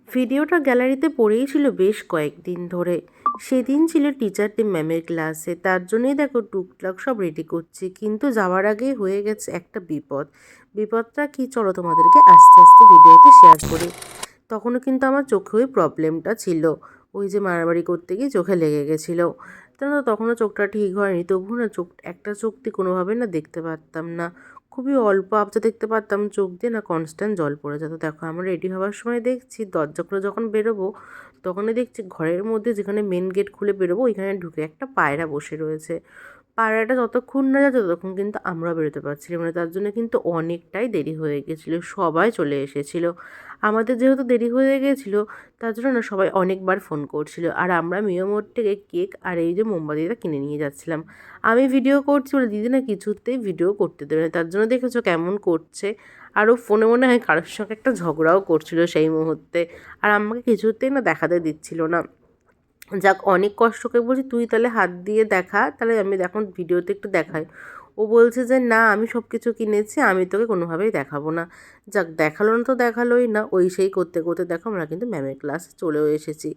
ভিডিওটা গ্যালারিতে পড়েই ছিল বেশ কয়েকদিন ধরে। সেদিন ছিল টিচার ডে ম্যামের ক্লাসে, তার জন্যই দেখো টুকটাক সব রেডি করছি, কিন্তু যাওয়ার আগেই হয়ে গেছে একটা বিপদ। বিপদটা কি, চলো তোমাদেরকে আস্তে আস্তে ভিডিওতে শেয়ার করি। তখনও কিন্তু আমার চোখে ওই প্রবলেমটা ছিল, ওই যে মারামারি করতে গিয়ে চোখে লেগে গেছিলো। জানো, তখনও চোখটা ঠিক হয়নি, তবু না একটা চোখ দিয়ে কোনোভাবে না দেখতে পারতাম না। খুবই অল্প আবজা দেখতে পারতাম চোখ দিয়ে, না কনস্ট্যান্ট জল পড়ে যেত। দেখো আমরা রেডি হওয়ার সময় দেখছি দরজা খুলে যখন বেরোবো, তখনই দেখছি ঘরের মধ্যে যেখানে মেন গেট খুলে বেরোবো ওইখানে ঢুকে একটা পায়রা বসে রয়েছে। পায়রাটা যতক্ষণ না যাচ্ছে ততক্ষণ কিন্তু আমরা বেরোতে পারছিলাম না, তার জন্য কিন্তু অনেকটাই দেরি হয়ে গেছিলো, সবাই চলে এসেছিলো। আমাদের যেহেতু দেরি হয়ে গেছিলো, তার জন্য না সবাই অনেকবার ফোন করছিল, আর আমরা মিয়ামোড় থেকে কেক আর এই যে মোমবাতিটা কিনে নিয়ে যাচ্ছিলাম। আমি ভিডিও করছি বলে দিদি না কিছুতেই ভিডিও করতে দেবে না, তার জন্য দেখেছো কেমন করছে। আরও ফোনে মনে হয় কারোর সঙ্গে একটা ঝগড়াও করছিল সেই মুহূর্তে, আর আমাকে কিছুতেই না দেখাতে দিচ্ছিল না। যাক, অনেক কষ্ট করে বলছি তুই তাহলে হাত দিয়ে দেখা, তাহলে আমি এখন ভিডিওতে একটু দেখাই। ও বলছে যে না, আমি সব কিছু কিনেছি, আমি তোকে কোনোভাবেই দেখাবো না। যাক, দেখালো না তো দেখালোই না, ওই সেই করতে করতে দেখো আমরা কিন্তু ম্যামের ক্লাসে চলেও এসেছি।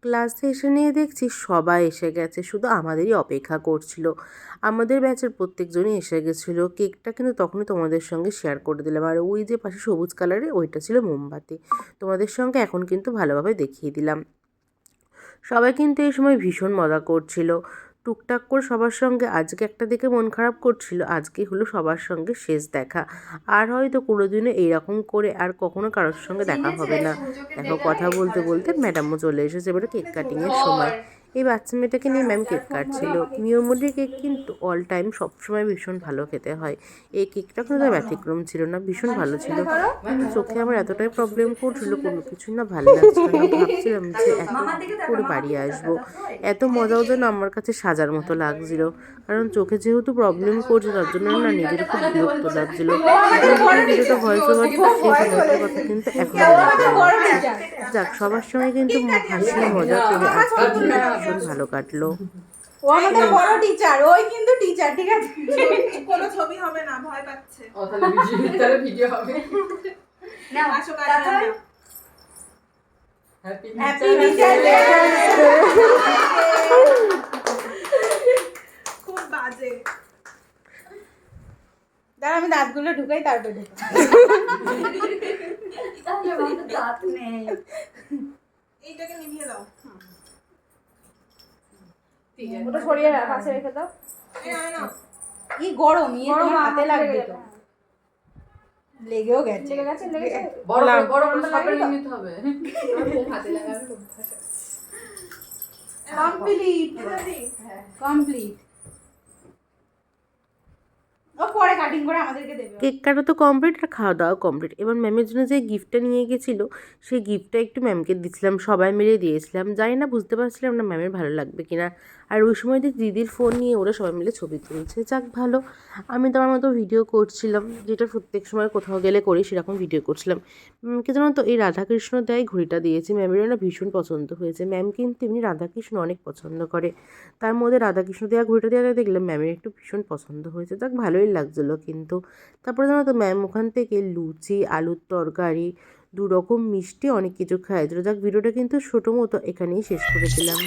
ক্লাসে এসে নিয়ে দেখছি সবাই এসে গেছে, শুধু আমাদেরই অপেক্ষা করছিল। আমাদের ব্যাচের প্রত্যেকজনই এসে গেছিলো। কেকটা কিন্তু তখনই তোমাদের সঙ্গে শেয়ার করে দিলাম, আর ওই যে পাশে সবুজ কালারের ওইটা ছিল মোমবাতি, তোমাদের সঙ্গে এখন কিন্তু ভালোভাবে দেখিয়ে দিলাম। সবাই কিন্তু এই সময় ভীষণ মজা করছিল টুকটাক করে সবার সঙ্গে। আজকে একটা দিকে মন খারাপ করছিল, আজকে হলো সবার সঙ্গে শেষ দেখা। আর হয়তো কোনোদিনও এইরকম করে আর কখনো কারোর সঙ্গে দেখা হবে না। দেখো, কথা বলতে বলতে ম্যাডামও চলে এসেছে, এবারে কেক কাটিংয়ের সময়। এই বাচ্চা মেয়েটাকে নিয়ে ম্যাম কেক কাটছিল। মিয়মুরির কেক কিন্তু অল টাইম সবসময় ভীষণ ভালো খেতে হয়, এই কেকটা কোনো ব্যতিক্রম ছিল না, ভীষণ ভালো ছিল। কিন্তু চোখে আমার এতটাই প্রবলেম করছিল, কোনো কিছুই না ভালো লাগছিল না, ভাবছিলাম যে এখন করে বাড়ি আসবো। এত মজাও যেন আমার কাছে সাজার মতো লাগছিল, কারণ চোখে যেহেতু প্রবলেম করছে তার জন্য না নিজের খুব বিরক্ত লাগছিল। ভিডিওটা ভয়েস ওভার সেই সময়টার কথা কিন্তু এখনো মনে পড়ে যাচ্ছে। যাক, সবার সঙ্গে কিন্তু হাসি মজা করে আজকে দিনটা ভীষণ ভালো কাটলো। ও আমাদের বড় টিচার, ওই কিন্তু টিচার, ঠিক আছে? কোনো ছবি হবে না, ভয় পাচ্ছে। ও তাহলে ভিডিও হবে না, আসো কাটা। Happy teacher day. খুব বাজে। দাঁড়া, আমি দাঁতগুলো ঢুকাই তারপর ঢুকাই। তাহলে আমাদের দাঁত নেই। এইটাকে নিভিয়ে দাও। ঠিক আছে, ওটা সরিয়ে রাখ, পাশে রেখে দাও। এই না, কি গরম, ইয়ে তোমার হাতে লাগবে তো। লেগেও গেছে। লেগে গেছে, লেগে গেছে। বড় বড় সাপের নিতে হবে। ও হাতে লাগাবে। কমপ্লিট। কমপ্লিট। ও পরে কাটিং করে আমাদেরকে দেবে। কেক কাটা তো কমপ্লিট, আর খাওয়া দাওয়া কমপ্লিট। এবার ম্যামের জন্য যে গিফটটা নিয়ে গেছিলো সেই গিফটটা একটু ম্যামকে দিচ্ছিলাম, সবাই মিলে দিয়েছিলাম। জানি না, বুঝতে পারছিলাম না ম্যামের ভালো লাগবে কিনা। আর ওই সময় দিদির ফোন নিয়ে ওরা সবাই মিলে ছবি তুলছে। যাক ভালো, আমি তো আমার মতো ভিডিও করছিলাম, যেটা প্রত্যেক সময় কোথাও গেলে করি সেরকম ভিডিও করছিলাম। ম্যামকে জানো তো এই রাধাকৃষ্ণ দেয় ঘড়িটা দিয়েছি, ম্যামেরও না ভীষণ পছন্দ হয়েছে। ম্যাম কিন্তু এমনি রাধাকৃষ্ণ অনেক পছন্দ করে, তার মধ্যে রাধাকৃষ্ণ দেওয়া ঘড়িটা দেওয়া দেখলাম ম্যামের একটু ভীষণ পছন্দ হয়েছে। যাক, ভালোই লাগছিলো কিন্তু। তারপরে জানো তো ম্যাম ওখান থেকে লুচি, আলুর তরকারি, 2 রকম মিষ্টি, অনেক কিছু খাইয়েছিল। যাক, ভিডিওটা কিন্তু ছোটো মতো এখানেই শেষ করে দিলাম।